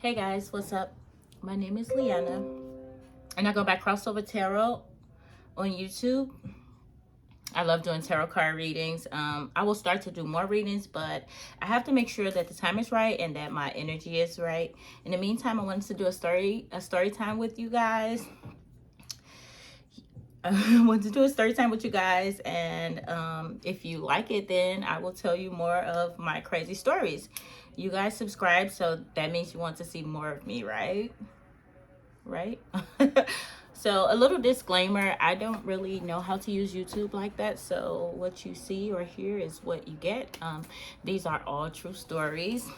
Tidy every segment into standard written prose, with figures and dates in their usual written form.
Hey guys, what's up? My name is Leanna, and I go by Crossover Tarot on YouTube. I love doing tarot card readings. I will start to do more readings, but I have to make sure that the time is right and that my energy is right. In the meantime, I wanted to do a story time with you guys. I want to do a story time with you guys, and if you like it, then I will tell you more of my crazy stories. You guys subscribe, so that means you want to see more of me, right? Right? So a little disclaimer, I don't really know how to use YouTube like that, so what you see or hear is what you get. These are all true stories.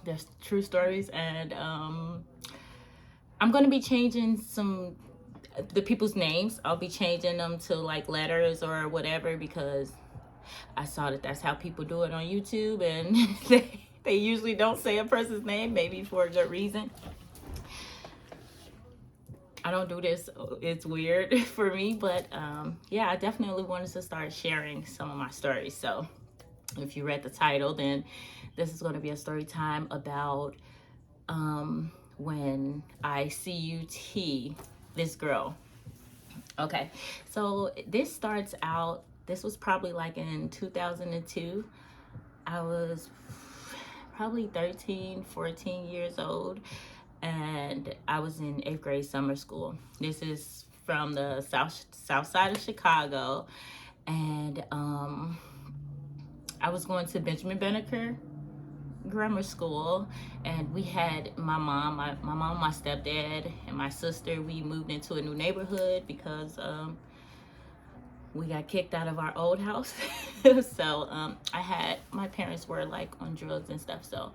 They're true stories, and I'm going to be changing the people's names. I'll be changing them to like letters or whatever, because I saw that that's how people do it on YouTube, and they usually don't say a person's name, maybe for a good reason. I don't do this. It's weird for me, but yeah, I definitely wanted to start sharing some of my stories. So if you read the title, then this is going to be a story time about when I CUT this girl. Okay, so this was probably like in 2002. I was probably 13, 14 years old, and I was in 8th grade summer school. This is from the south side of Chicago, and I was going to Benjamin Benneker grammar school, and we had my mom, my stepdad, and my sister. We moved into a new neighborhood because we got kicked out of our old house. So my parents were like on drugs and stuff, so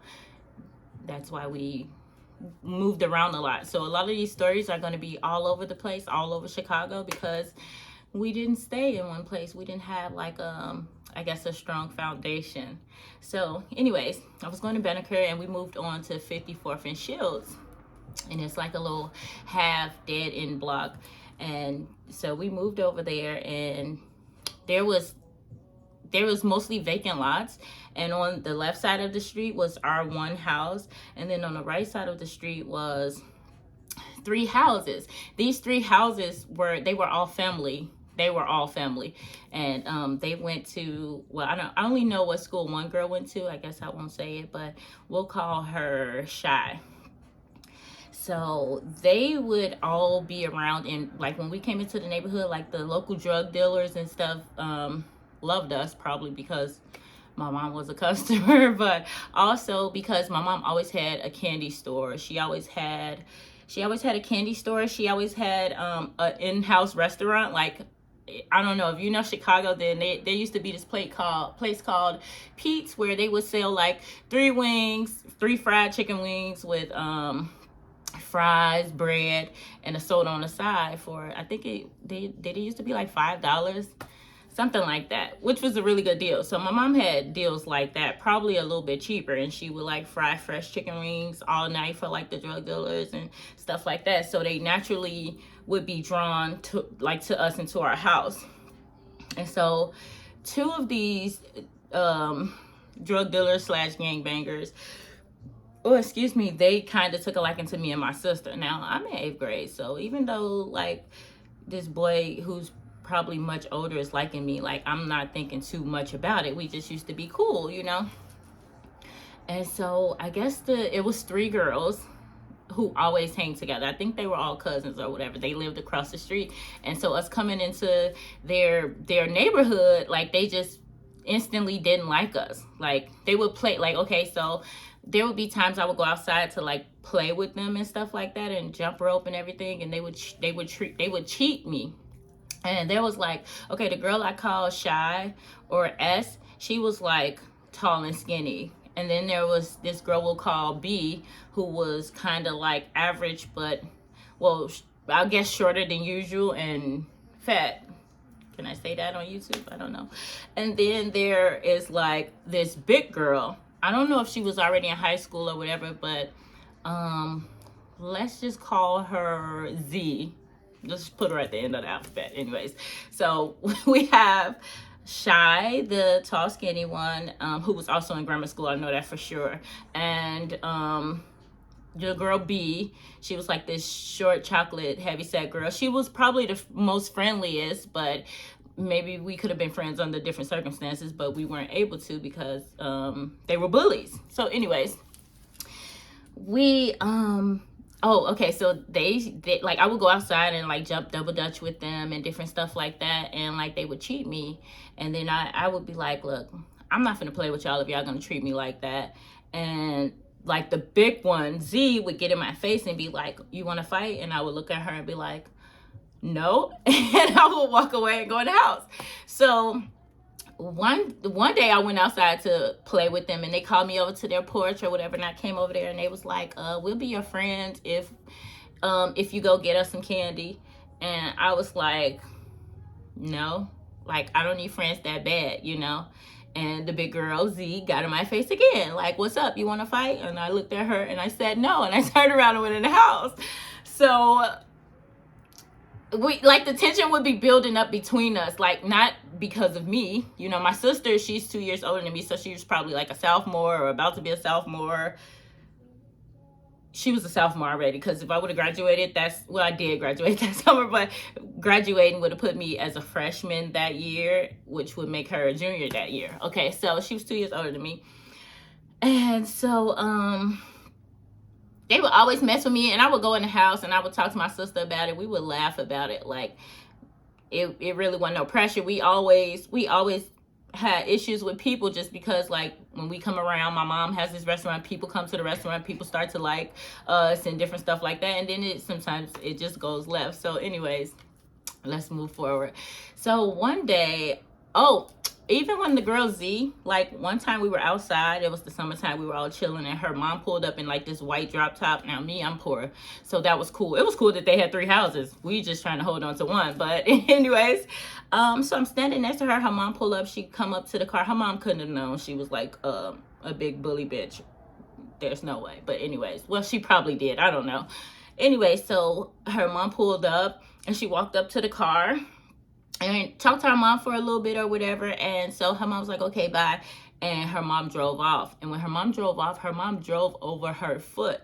that's why we moved around a lot. So a lot of these stories are going to be all over the place, all over Chicago, because we didn't stay in one place. We didn't have like I guess a strong foundation. So anyways, I was going to Benneker, and we moved on to 54th and Shields, and it's like a little half dead end block. And so we moved over there, and there was mostly vacant lots, and on the left side of the street was our one house, and then on the right side of the street was 3 houses. These 3 houses were all family. They were all family, and they went to, well, I only know what school one girl went to. I guess I won't say it, but we'll call her Shy. So they would all be around, and like when we came into the neighborhood, like the local drug dealers and stuff loved us, probably because my mom was a customer, but also because my mom always had a candy store. She always had a candy store. She always had an in-house restaurant. Like, I don't know if you know Chicago, then there used to be this place called Pete's, where they would sell like 3 fried chicken wings with fries, bread, and a soda on the side for, I think it used to be like $5, something like that, which was a really good deal. So my mom had deals like that, probably a little bit cheaper, and she would like fry fresh chicken wings all night for like the drug dealers and stuff like that. So they naturally would be drawn to us into our house. And so 2 of these drug dealers / gangbangers, they kind of took a liking to me and my sister. Now, I'm in 8th grade, so even though like this boy who's probably much older is liking me, like, I'm not thinking too much about it. We just used to be cool, you know? And so I guess it was 3 girls who always hang together. I think they were all cousins or whatever. They lived across the street. And so us coming into their neighborhood, like, they just instantly didn't like us. Like, they would play, like, okay, so there would be times I would go outside to like play with them and stuff like that, and jump rope and everything, and they would cheat me. And there was like, okay, the girl I called Shy, or S, she was like tall and skinny. And then there was this girl we'll call B, who was kind of like average, but, well, I guess shorter than usual and fat. Can I say that on YouTube? I don't know. And then there is like this big girl. I don't know if she was already in high school or whatever, but let's just call her Z. Just put her at the end of the alphabet. Anyways, so we have Shy, the tall, skinny one, who was also in grammar school. I know that for sure. And the girl B. She was like this short chocolate heavyset girl. She was probably the most friendliest, but maybe we could have been friends under different circumstances, but we weren't able to because they were bullies. So anyways, we oh, okay, so they like, I would go outside and like jump double dutch with them and different stuff like that, and like they would cheat me, and then I would be like, look, I'm not gonna play with y'all if y'all gonna treat me like that. And like the big one, Z, would get in my face and be like, you want to fight? And I would look at her and be like, no. And I would walk away and go in the house. So one day I went outside to play with them, and they called me over to their porch or whatever, and I came over there and they was like, we'll be your friends if you go get us some candy. And I was like, no, like I don't need friends that bad, you know. And the big girl Z got in my face again, like, what's up, you want to fight? And I looked at her and I said no, and I turned around and went in the house. So we, like, the tension would be building up between us, like, not because of me, you know. My sister, she's 2 years older than me, so she was probably like a sophomore or about to be a sophomore. She was a sophomore already, because if I would have graduated, I did graduate that summer, but graduating would have put me as a freshman that year, which would make her a junior that year. Okay, so she was 2 years older than me. And so they would always mess with me, and I would go in the house and I would talk to my sister about it. We would laugh about it. Like, it really wasn't no pressure. We always had issues with people, just because, like, when we come around, my mom has this restaurant, people come to the restaurant, people start to like us and different stuff like that, and then sometimes it just goes left. So anyways, let's move forward. So one day, even when the girl Z, like, one time we were outside, it was the summertime, we were all chilling, and her mom pulled up in like this white drop top. Now me, I'm poor, so that was cool. It was cool that they had 3 houses. We just trying to hold on to one. But anyways, so I'm standing next to her. Her mom pulled up. She come up to the car. Her mom couldn't have known she was like a big bully bitch. There's no way. But anyways, well, she probably did. I don't know. Anyway, so her mom pulled up and she walked up to the car and talked to her mom for a little bit or whatever. And so her mom was like, okay, bye. And her mom drove off. And when her mom drove off, her mom drove over her foot.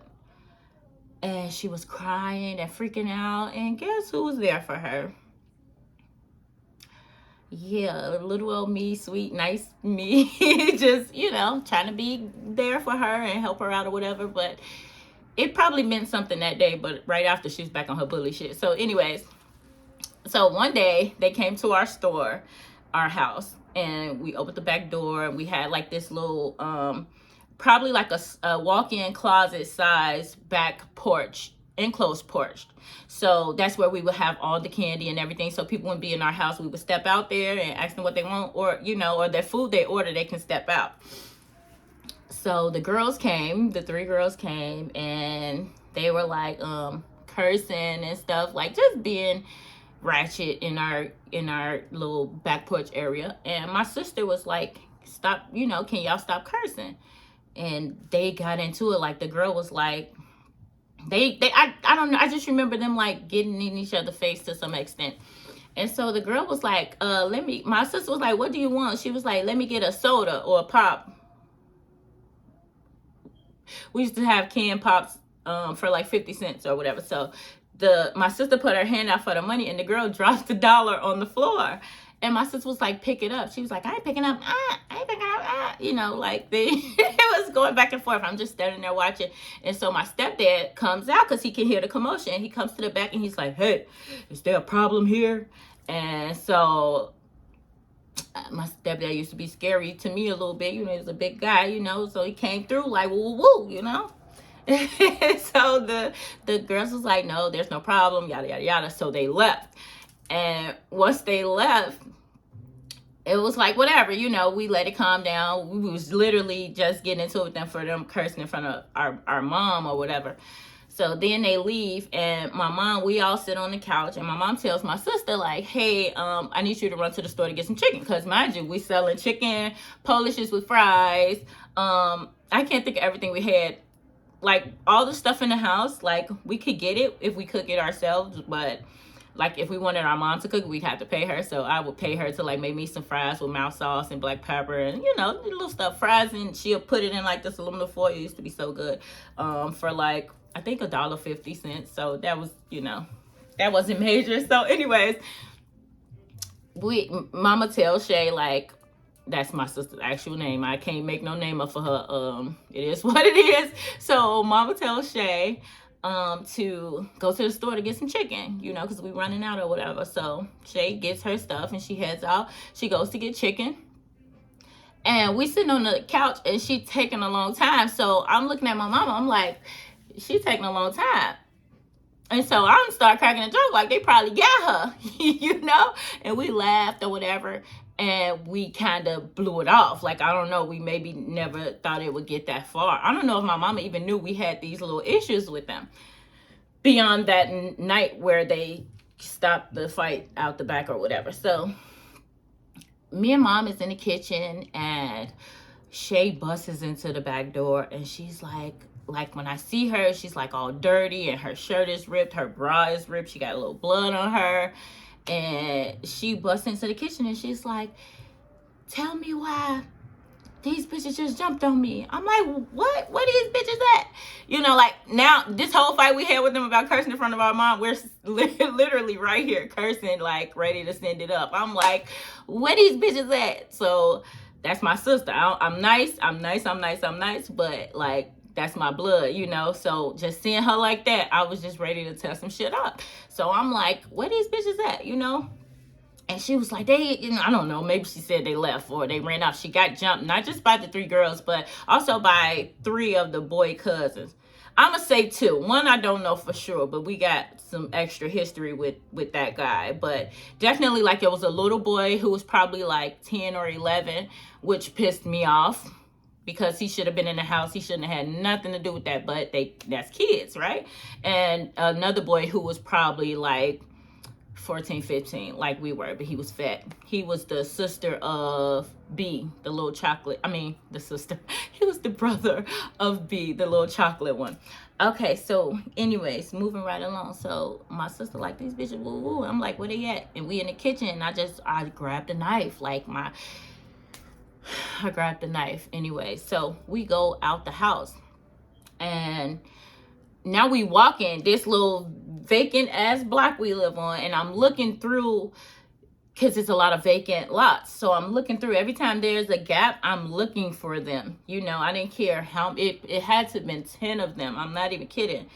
And she was crying and freaking out. And guess who was there for her? Yeah, little old me, sweet, nice me. Just, you know, trying to be there for her and help her out or whatever. But it probably meant something that day. But right after, she was back on her bully shit. So anyways, so one day they came to our store, our house, and we opened the back door, and we had like this little, probably like a walk-in closet size back porch, enclosed porch. So that's where we would have all the candy and everything. So people wouldn't be in our house. We would step out there and ask them what they want, or, you know, or their food they order, they can step out. So the girls came, the 3 girls came, and they were like cursing and stuff, like just being ratchet in our little back porch area. And my sister was like, stop, you know, can y'all stop cursing? And they got into it. Like, the girl was like, I don't know, I just remember them like getting in each other's face to some extent. And so the girl was like, my sister was like, what do you want? She was like, let me get a soda or a pop. We used to have canned pops for like 50 cents or whatever. So my sister put her hand out for the money, and the girl dropped the dollar on the floor. And my sister was like, pick it up. She was like, I ain't picking up. I ain't picking up. You know, like it was going back and forth. I'm just standing there watching. And so my stepdad comes out because he can hear the commotion. He comes to the back and he's like, hey, is there a problem here? And so my stepdad used to be scary to me a little bit. You know, he was a big guy, you know. So he came through like, woo, woo, woo, you know. So the girls was like, no, there's no problem, yada, yada, yada. So they left. And once they left, it was like, whatever, you know, we let it calm down. We was literally just getting into it with them for them cursing in front of our mom or whatever. So then they leave, and my mom, we all sit on the couch, and my mom tells my sister, like, hey, I need you to run to the store to get some chicken. Because mind you, we selling chicken, Polishes with fries. I can't think of everything we had. Like, all the stuff in the house, like, we could get it if we cook it ourselves, but like if we wanted our mom to cook, we'd have to pay her. So I would pay her to like make me some fries with mouth sauce and black pepper and, you know, little stuff, fries, and she'll put it in like this aluminum foil. It used to be so good, for like, I think $1.50. So that was, you know, that wasn't major. So anyways, Mama tell Shay, like, that's my sister's actual name. I can't make no name up for her. It is what it is. So Mama tells Shay to go to the store to get some chicken, you know, because we running out or whatever. So Shay gets her stuff and she heads out. She goes to get chicken. And we sitting on the couch and she taking a long time. So I'm looking at my mama. I'm like, she's taking a long time. And so I start cracking a joke, like they probably got her, you know? And we laughed or whatever, and we kind of blew it off. Like, I don't know, we maybe never thought it would get that far. I don't know if my mama even knew we had these little issues with them beyond that night where they stopped the fight out the back or whatever. So me and mom is in the kitchen, and Shay busts into the back door, and she's like when I see her, she's like all dirty and her shirt is ripped, her bra is ripped, she got a little blood on her, and she busts into the kitchen and she's like, tell me why these bitches just jumped on me. I'm like, what these bitches at? You know, like, now this whole fight we had with them about cursing in front of our mom, we're literally right here cursing, like ready to send it up. I'm like, where these bitches at? So that's my sister. I'm nice, but like, that's my blood, you know? So just seeing her like that, I was just ready to tear some shit up. So I'm like, where these bitches at, you know? And she was like, they, you know, I don't know, maybe she said they left or they ran off. She got jumped, not just by the 3 girls, but also by 3 of the boy cousins. I'm going to say 2. One, I don't know for sure, but we got some extra history with that guy. But definitely, like, it was a little boy who was probably like 10 or 11, which pissed me off, because he should have been in the house. He shouldn't have had nothing to do with that, but that's kids, right? And another boy who was probably like 14, 15, like we were, but he was fat. He was the sister of B, the little chocolate. I mean, the sister. He was the brother of B, the little chocolate one. Okay, so anyways, moving right along. So my sister like, these bitches, woo woo. I'm like, where they at? And we in the kitchen, and I grabbed a knife, like I grabbed the knife. Anyway, so we go out the house, and now we walk in this little vacant ass block we live on, and I'm looking through, because it's a lot of vacant lots. So I'm looking through. Every time there's a gap, I'm looking for them. You know, I didn't care how, it had to have been 10 of them. I'm not even kidding.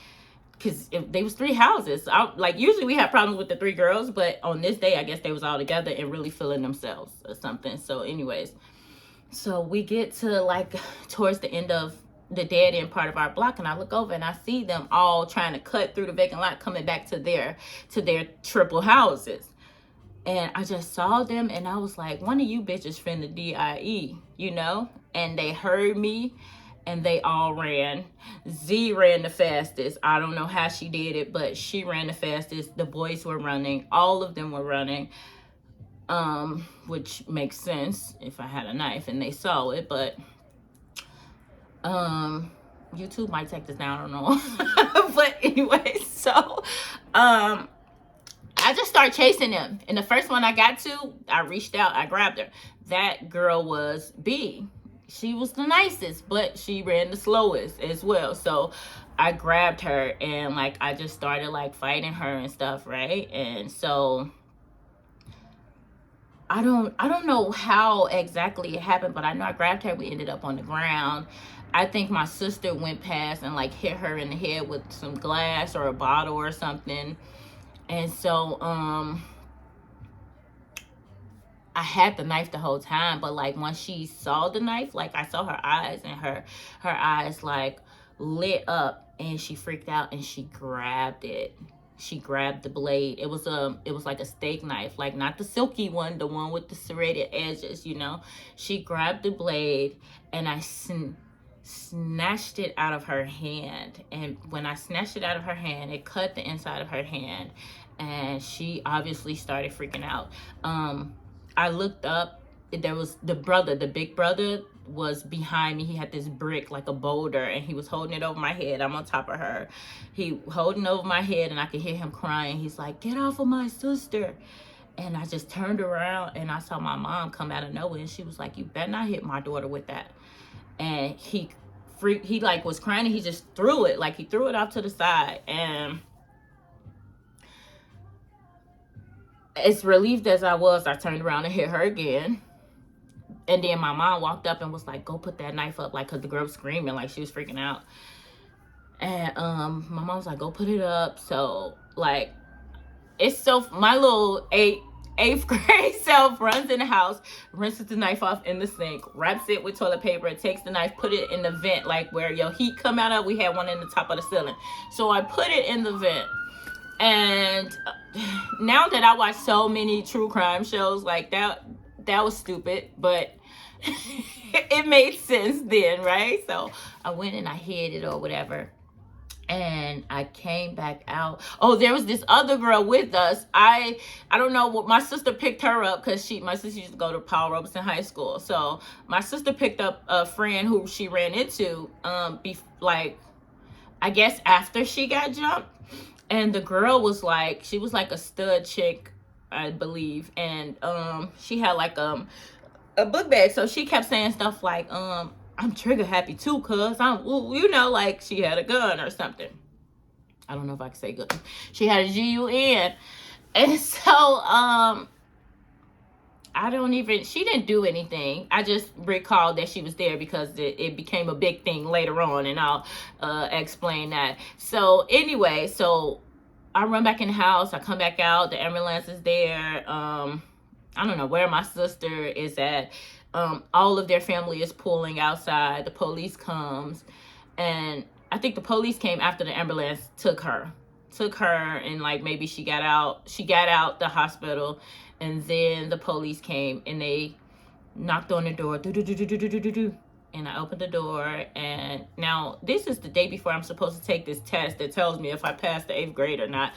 Because they was 3 houses. Like, usually we have problems with the 3 girls, but on this day, I guess they was all together and really feeling themselves or something. So anyways, so we get to like towards the end of the dead end part of our block, and I look over and I see them all trying to cut through the vacant lot, coming back to their triple houses. And I just saw them, and I was like, one of you bitches finna DIE, you know? And they heard me, and they all ran. Z ran the fastest. I don't know how she did it, but she ran the fastest. The boys were running. All of them were running. Which makes sense if I had a knife and they saw it, but YouTube might take this down, I don't know. But anyway, so I just started chasing them, and the first one I got to, I reached out, I grabbed her. That girl was B. She was the nicest, but she ran the slowest as well. So I grabbed her, and like I just started like fighting her and stuff, right? And so I don't know how exactly it happened, but I know I grabbed her. We ended up on the ground. I think my sister went past and like hit her in the head with some glass or a bottle or something. And so I had the knife the whole time, but like once she saw the knife, like I saw her eyes, and her eyes like lit up, and she freaked out and she grabbed it. She grabbed the blade. It was like a steak knife, like not the silky one, the one with the serrated edges, you know. She grabbed the blade, and I snatched it out of her hand. And when I snatched it out of her hand, it cut the inside of her hand, and she obviously started freaking out. I looked up. There was the big brother was behind me. He had this brick, like a boulder, and he was holding it over my head. I'm on top of her. He holding over my head, and I could hear him crying. He's like, get off of my sister. And I just turned around, and I saw my mom come out of nowhere, and she was like, you better not hit my daughter with that. And he like was crying, and he just threw it. Like, he threw it off to the side. And as relieved as I was, I turned around and hit her again. And then my mom walked up and was like, go put that knife up, like, because the girl was screaming, like, she was freaking out. And my mom was like, go put it up. So, like, it's so, my little eighth grade self runs in the house, rinses the knife off in the sink, wraps it with toilet paper, takes the knife, put it in the vent, like where your heat come out of. We had one in the top of the ceiling. So I put it in the vent. And now that I watch so many true crime shows, like, that was stupid, but it made sense then, right? So I went and I hid it or whatever. And I came back out. Oh, there was this other girl with us. I don't know what, my sister picked her up because my sister used to go to Paul Robeson High School. So my sister picked up a friend who she ran into, like, I guess after she got jumped. And the girl was like, she was like a stud chick, I believe. And she had like a book bag. So she kept saying stuff like, I'm trigger happy too, cuz I'm, you know, like she had a gun or something. I don't know if I can say gun. She had a GUN. And so, she didn't do anything. I just recalled that she was there because it became a big thing later on, and I'll explain that. So anyway, so I run back in the house. I come back out. The ambulance is there. I don't know where my sister is at. All of their family is pulling outside. The police comes, and I think the police came after the ambulance took her, and like maybe she got out the hospital, and then the police came and they knocked on the door, and I opened the door. And now this is the day before I'm supposed to take this test that tells me if I passed the 8th grade or not.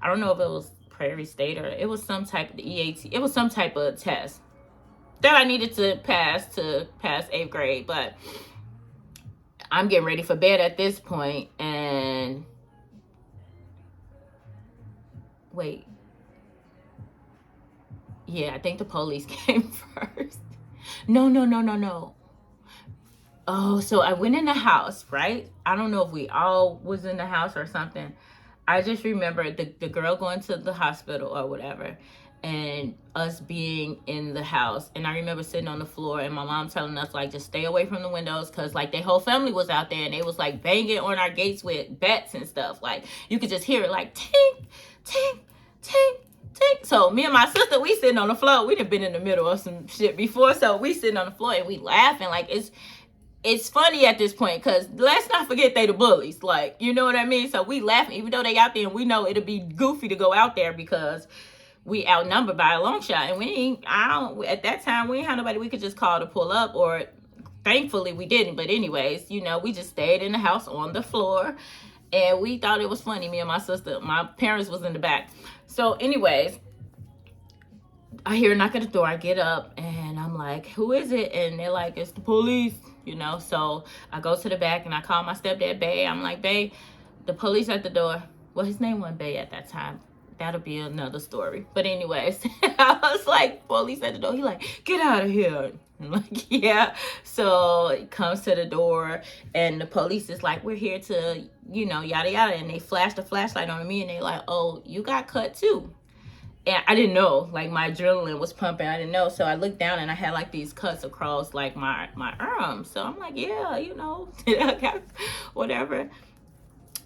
I don't know if it was Prairie State or it was some type of EAT. It was some type of test that I needed to pass 8th grade, but I'm getting ready for bed at this point. And wait, yeah, I think the police came first. No. Oh, so I went in the house, right? I don't know if we all was in the house or something. I just remember the girl going to the hospital or whatever, and us being in the house. And I remember sitting on the floor and my mom telling us, like, just stay away from the windows, because like their whole family was out there and they was like banging on our gates with bats and stuff. Like, you could just hear it like tink, tink, tink, tink. So me and my sister, we sitting on the floor. We'd have been in the middle of some shit before, so we sitting on the floor and we laughing. Like, it's funny at this point, because let's not forget they the bullies. Like, you know what I mean? So we laughing, even though they out there, and we know it'll be goofy to go out there because we outnumbered by a long shot. And at that time, we ain't had nobody we could just call to pull up, or thankfully we didn't. But anyways, you know, we just stayed in the house on the floor, and we thought it was funny, me and my sister. My parents was in the back. So anyways, I hear a knock at the door. I get up and I'm like, who is it? And they're like, it's the police, you know. So I go to the back and I call my stepdad, Bay. I'm like, Bay, the police at the door. Well, his name wasn't Bay at that time. That'll be another story. But anyways, I was like, police at the door. He like, get out of here. I'm like, yeah. So it comes to the door and the police is like, we're here to, you know, yada yada. And they flashed a flashlight on me and they like, oh, you got cut too. And I didn't know, like my adrenaline was pumping. I didn't know. So I looked down and I had like these cuts across like my arm. So I'm like, yeah, you know, whatever.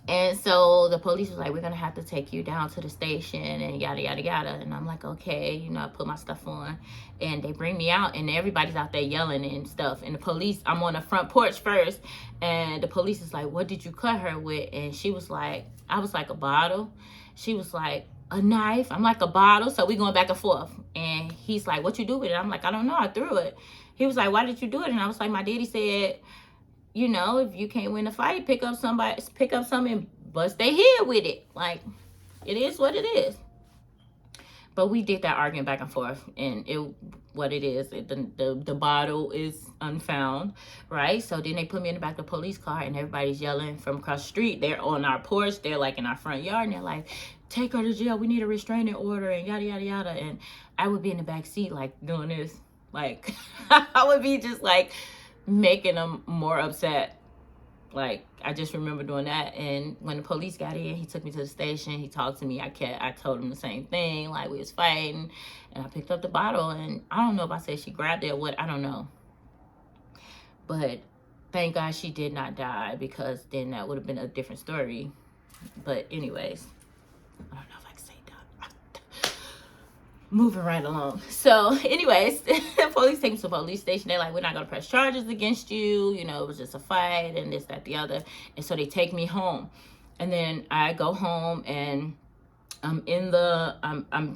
And so the police was like, we're going to have to take you down to the station and yada, yada, yada. And I'm like, okay, you know, I put my stuff on and they bring me out and everybody's out there yelling and stuff. And the police, I'm on the front porch first. And the police is like, what did you cut her with? And she was like, I was like, a bottle. She was like, a knife. I'm like, a bottle. So we going back and forth. And he's like, what you do with it? I'm like, I don't know. I threw it. He was like, why did you do it? And I was like, my daddy said, you know, if you can't win a fight, pick up something and bust their head with it. Like, it is what it is. But we did that arguing back and forth, and what it is, the bottle is unfound, right? So then they put me in the back of the police car, and everybody's yelling from across the street. They're on our porch, they're like in our front yard, and they're like, take her to jail, we need a restraining order, and yada yada yada. And I would be in the back seat like doing this, like I would be just like making them more upset. Like, I just remember doing that. And when the police got in, he took me to the station. He talked to me. I told him the same thing. Like, we was fighting. And I picked up the bottle. And I don't know if I said she grabbed it or what. I don't know. But thank God she did not die, because then that would have been a different story. But anyways, I don't know if I can say that. Moving right along. So anyways, the police take me to the police station. They're like, we're not going to press charges against you. You know, it was just a fight and this, that, the other. And so they take me home. And then I go home, and I'm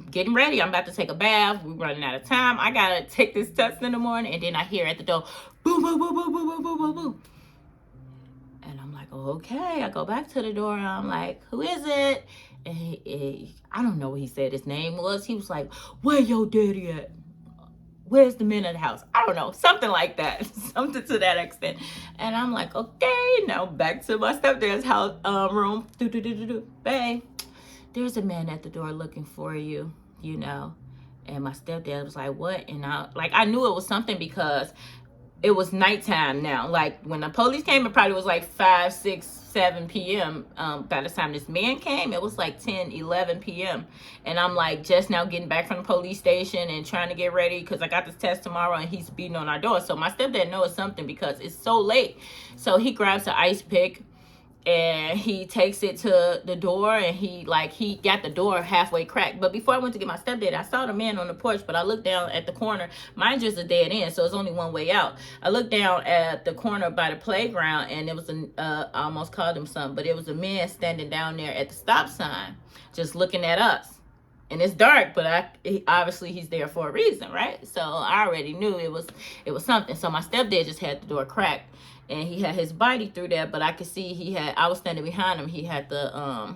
getting ready. I'm about to take a bath. We're running out of time. I got to take this test in the morning. And then I hear at the door, boom, boom, boom, boom, boom, boom, boom, boom, boom. And I'm like, okay. I go back to the door, and I'm like, who is it? And I don't know what he said his name was. He was like, where your daddy at? Where's the man of the house? I don't know. Something like that. Something to that extent. And I'm like, okay, now back to my stepdad's house room. Babe, there's a man at the door looking for you, you know. And my stepdad was like, what? And I knew it was something, because it was nighttime now. Like, when the police came, it probably was like 5, 6, 7 p.m. By the time this man came, it was like 10, 11 p.m. And I'm like just now getting back from the police station and trying to get ready, because I got this test tomorrow, and he's beating on our door. So my stepdad knows something, because it's so late. So he grabs an ice pick, and he takes it to the door, and he got the door halfway cracked. But before I went to get my stepdad, I saw the man on the porch, but I looked down at the corner. Mine just a dead end, so it's only one way out. I looked down at the corner by the playground, and it was I almost called him something, but it was a man standing down there at the stop sign, just looking at us. And it's dark, but obviously he's there for a reason, right? So I already knew it was something. So my stepdad just had the door cracked, and he had his body through there, but I could see I was standing behind him. He had the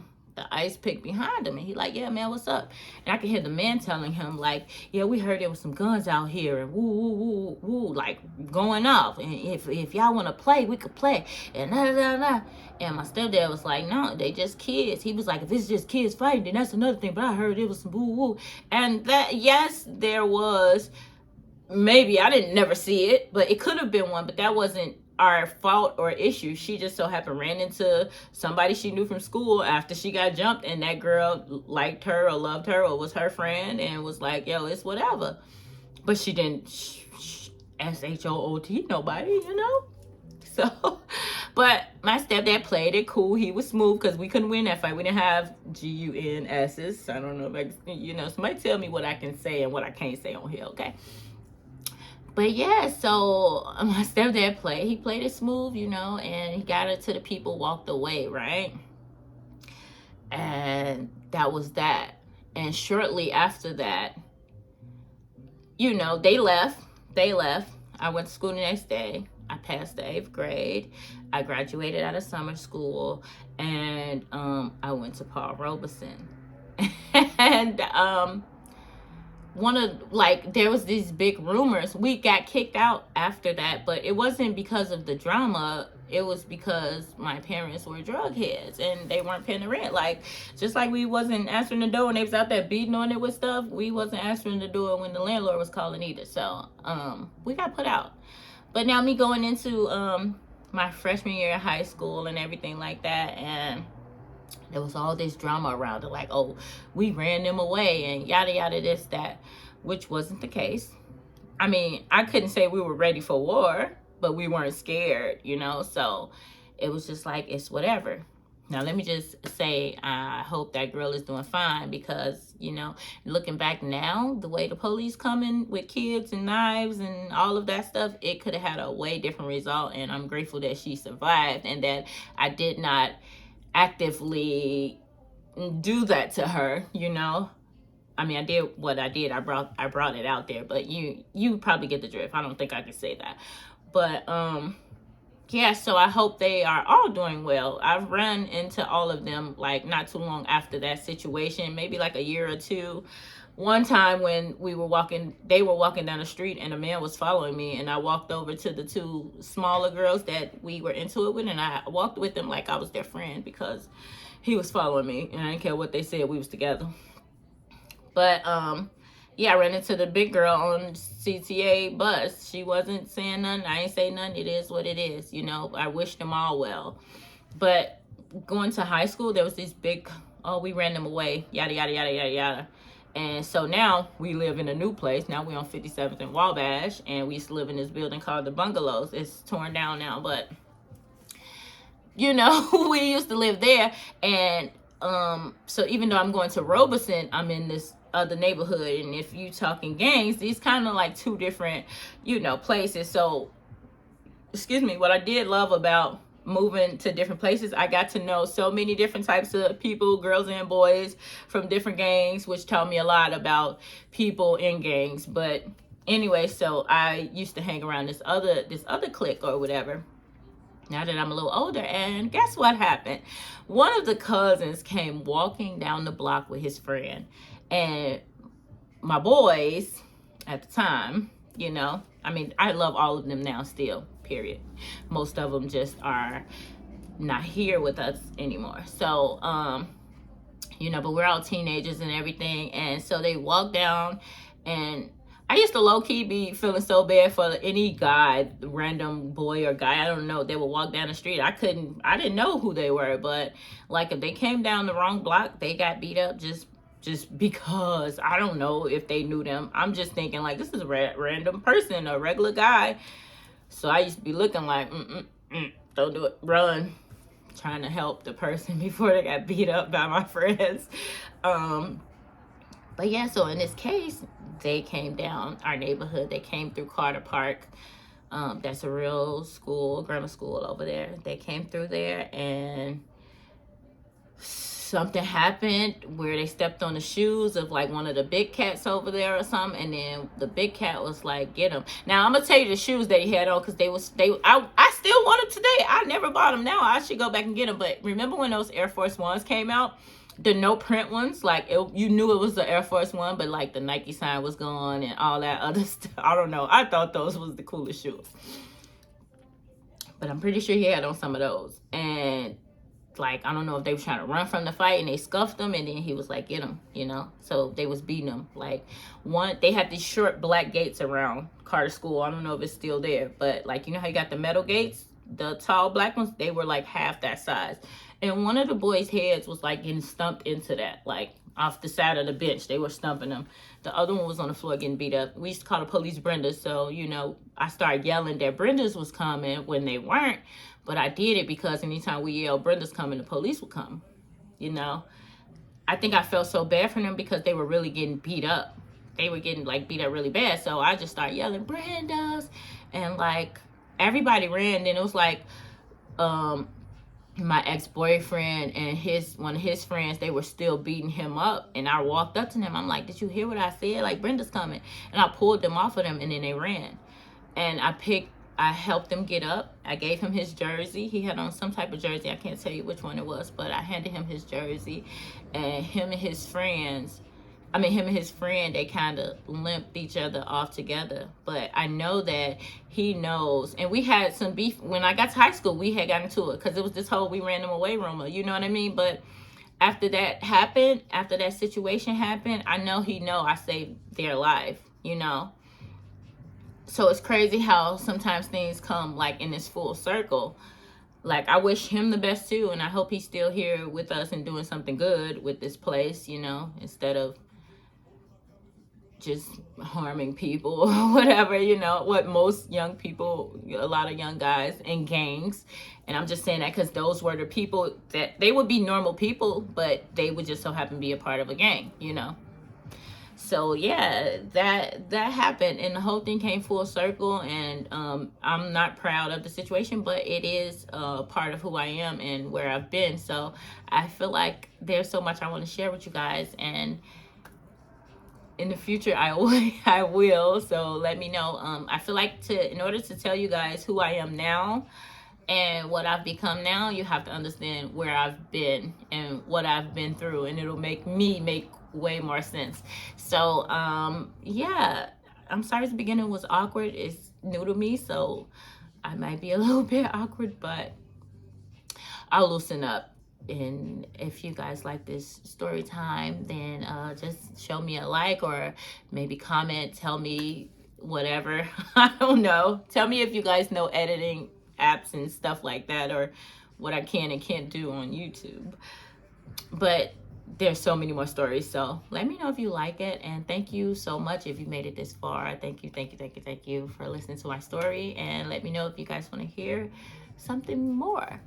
ice pick behind him, and he like, yeah, man, what's up? And I could hear the man telling him like, yeah, we heard there was some guns out here, and woo, woo, woo, woo, like going off. And if y'all want to play, we could play. And da, da, da. And my stepdad was like, no, they just kids. He was like, if it's just kids fighting, then that's another thing. But I heard it was some woo, woo. And that, yes, there was, maybe, I didn't never see it, but it could have been one, but that wasn't our fault or issue. She just so happened ran into somebody she knew from school after she got jumped, and that girl liked her or loved her or was her friend and was like, yo, it's whatever. But she didn't SHOOT nobody, you know? So, but my stepdad played it cool. He was smooth, because we couldn't win that fight. We didn't have GUNS's. I don't know if somebody tell me what I can say and what I can't say on here, okay? But yeah, so my stepdad played it smooth, you know, and he got it to the people, walked away, right? And that was that. And shortly after that, you know, they left. I went to school the next day. I passed the 8th grade. I graduated out of summer school, and I went to Paul Robeson. And there was these big rumors. We got kicked out after that, but it wasn't because of the drama. It was because my parents were drug heads, and they weren't paying the rent. Like, just like we wasn't answering the door when they was out there beating on it with stuff, we wasn't answering the door when the landlord was calling either. So we got put out. But now me going into my freshman year of high school and everything like that, and there was all this drama around it, like, oh, we ran them away and yada yada, this, that, which wasn't the case. I mean, I couldn't say we were ready for war, but we weren't scared, you know? So it was just like, it's whatever. Now, let me just say, I hope that girl is doing fine, because, you know, looking back now, the way the police coming with kids and knives and all of that stuff, it could have had a way different result. And I'm grateful that she survived, and that I did not actively do that to her, you know. I mean, I did what I did. I brought it out there, but you probably get the drift. I don't think I could say that. But yeah, so I hope they are all doing well. I've run into all of them like not too long after that situation, maybe like a year or two. one time when they were walking down the street and a man was following me, and I walked over to the two smaller girls that we were into it with, and I walked with them like I was their friend because he was following me and I didn't care what they said, we was together. But yeah, I ran into the big girl on CTA bus. She wasn't saying nothing. I ain't say nothing. It is what it is. I wish them all well. But going to high school, there was these big, oh, we ran them away, yada, yada, yada, yada, yada. And so now we live in a new place. Now we're on 57th and Wabash, and we used to live in this building called the Bungalows. It's torn down now, but we used to live there. And so even though I'm going to Robeson, I'm in this other neighborhood. And if you talking gangs, these kind of like two different, places. So, excuse me, what I did love about moving to different places, I got to know so many different types of people, girls and boys from different gangs, which taught me a lot about people in gangs. But anyway, so I used to hang around this other clique or whatever. Now that I'm a little older, and guess what happened? One of the cousins came walking down the block with his friend, and my boys at the time, I love all of them now still, period. Most of them just are not here with us anymore. So, but we're all teenagers and everything. And so they walk down, and I used to low-key be feeling so bad for any guy, random boy or guy, I don't know. They would walk down the street. I didn't know who they were, but like if they came down the wrong block, they got beat up just because. I don't know if they knew them. I'm just thinking like, this is a random person, a regular guy. So I used to be looking like, don't do it, run, trying to help the person before they got beat up by my friends. But yeah, so in this case, they came down our neighborhood. They came through Carter Park. That's a real school, grammar school over there. They came through there, and something happened where they stepped on the shoes of like one of the big cats over there or something, and then the big cat was like, get him. Now I'm gonna tell you the shoes that he had on, because I still want them today. I never bought them. Now I should go back and get them. But remember when those Air Force Ones came out, the no print ones, like you knew it was the Air Force One, but like the Nike sign was gone and all that other stuff. I don't know, I thought those was the coolest shoes, but I'm pretty sure he had on some of those. And like, I don't know if they were trying to run from the fight and they scuffed him, and then he was like, get him, so they was beating him. Like, they had these short black gates around Carter School. I don't know if it's still there, but like, how you got the metal gates, the tall black ones, they were like half that size. And one of the boys' heads was like getting stumped into that, like off the side of the bench. They were stumping him. The other one was on the floor getting beat up. We used to call the police Brenda's. So, I started yelling that Brenda's was coming when they weren't. But I did it because anytime we yelled Brenda's coming, the police would come. I think I felt so bad for them because they were really getting beat up. They were getting like beat up really bad. So I just started yelling Brenda's, and like everybody ran. Then it was like, my ex-boyfriend and one of his friends, they were still beating him up, and I walked up to them. I'm like, did you hear what I said? Like, Brenda's coming. And I pulled them off of them, and then they ran. And I helped him get up. I gave him his jersey. He had on some type of jersey. I can't tell you which one it was, but I handed him his jersey. And him and his friend, they kind of limped each other off together. But I know that he knows. And we had some beef. When I got to high school, we had gotten into it because it was this whole we ran them away rumor. You know what I mean? But after that happened, after that situation happened, I know I saved their life, So it's crazy how sometimes things come like in this full circle. Like, I wish him the best too. And I hope he's still here with us and doing something good with this place, instead of just harming people or whatever, what most young people, a lot of young guys in gangs. And I'm just saying that because those were the people that they would be normal people, but they would just so happen to be a part of a gang, So yeah, that happened, and the whole thing came full circle. And I'm not proud of the situation, but it is part of who I am and where I've been. So I feel like there's so much I want to share with you guys, and in the future I will. So let me know. I feel like in order to tell you guys who I am now and what I've become now, you have to understand where I've been and what I've been through, and it'll make me make way more sense. So yeah, I'm sorry the beginning was awkward. It's new to me, so I might be a little bit awkward, but I'll loosen up. And if you guys like this story time, then just show me a like, or maybe comment, tell me whatever. I don't know. Tell me if you guys know editing apps and stuff like that, or what I can and can't do on YouTube. But there's so many more stories, so let me know if you like it. And thank you so much if you made it this far. Thank you for listening to my story. And let me know if you guys want to hear something more.